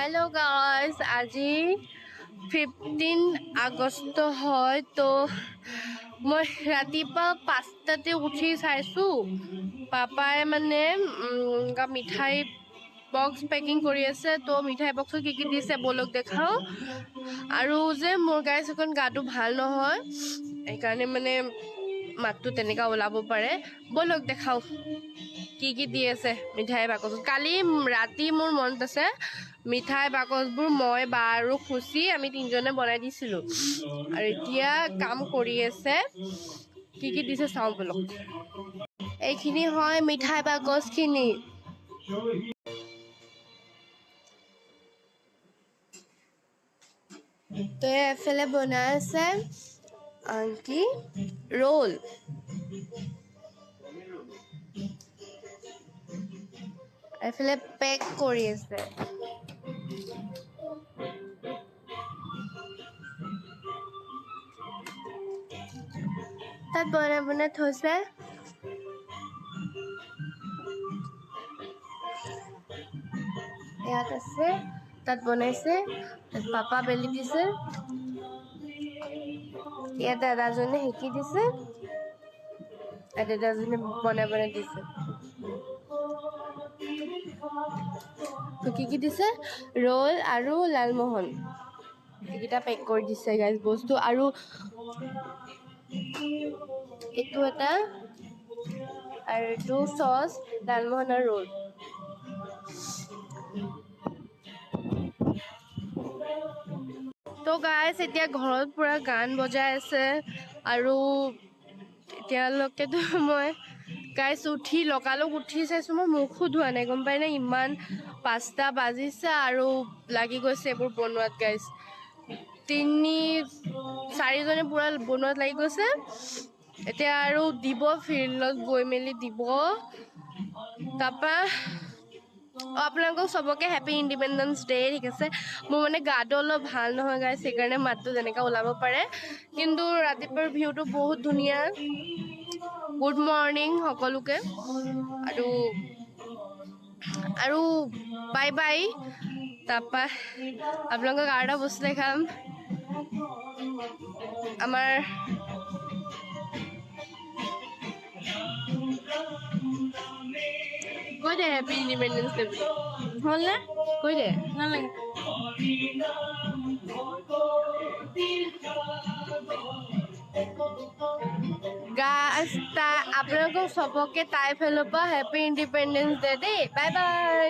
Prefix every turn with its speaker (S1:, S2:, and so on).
S1: hello guys আজি 15 আগষ্ট হয় তো মই ৰাতিপুৱা 5টাতে উঠি চাইছো পাপাই মানে মিঠাই বক্স পেকিং কৰি আছে তো মিঠাই বক্স কি দিছে বলক দেখাও আৰু যে মোৰ গাইস এখন গাটো ভাল নহয় এই কাৰণে মানে মাতটো তেনেকা ওলাব পাৰে বলক দেখাও কি দি আছে মিঠাই বাকচ কালি ৰাতি মোৰ মনত আছে মিঠাই বাকচবোৰ মই বা আৰু খুচি আমি তিনজনে বনাই দিছিলো আৰু এতিয়া কাম কৰি আছে কি দিছে চাও বলক এইখিনি হয় মিঠাই বাকচখিনি তো এফালে বনাই আছে আনকি ৰোল এফালে পেক কৰি আছে তাত বনাই থৈছে ইয়াত আছে তাত বনাইছে পাপা বেলি দিছে ইয়াত দাদাজনে শিকি দিছে দাদাজনে বনাই দিছে কি দিছে ৰোল আৰু লালমোহন এইকেইটা পেক কৰি দিছে গাইজ বস্তু আৰু এইটো এটা আৰু এইটো চচ লালমোহন আৰু ৰোল তো গাইজ এতিয়া ঘৰত পুৰা গান বজাই আছে আৰু এতিয়ালৈকেতো মই গাইজ উঠি লগালগ উঠি চাইছো মই মুখো ধোৱা নাই গম পাই নে ইমান 5টা বাজিছে আৰু লাগি গৈছে এইবোৰ বনোৱাত গাইজ 3-4 জনে পুৰা বনোৱাত লাগি গৈছে এতিয়া আৰু দিব ফিল্ডত গৈ মেলি দিব তাপা আপোনালোকক সবকে হ্যাপি ইন্ডিপেন্ডেন্স ডে ঠিক আছে মোৰ মানে গাটো অলপ ভাল নহয় গাইজ সেইকাৰণে মাতটো যেনেকা ওলাব পাৰে কিন্তু ৰাতিপুৱাৰ ভিউটো বহুত ধুনীয়া গুড মৰ্নিং সকলোকে আৰু বাই বাই তাপা আপোনালোকক আৰু এটা বস্তু দেখাম আমাৰ কৈ দে হ্যাপি ইন্ডিপেন্ডেন্স ডে হল না কৈ দে নালাগে গাইজ আপোনালোকক সবকে তাই ফালৰ পৰা হ্যাপি ইন্ডিপেন্ডেন্স ডে দেই বাই বাই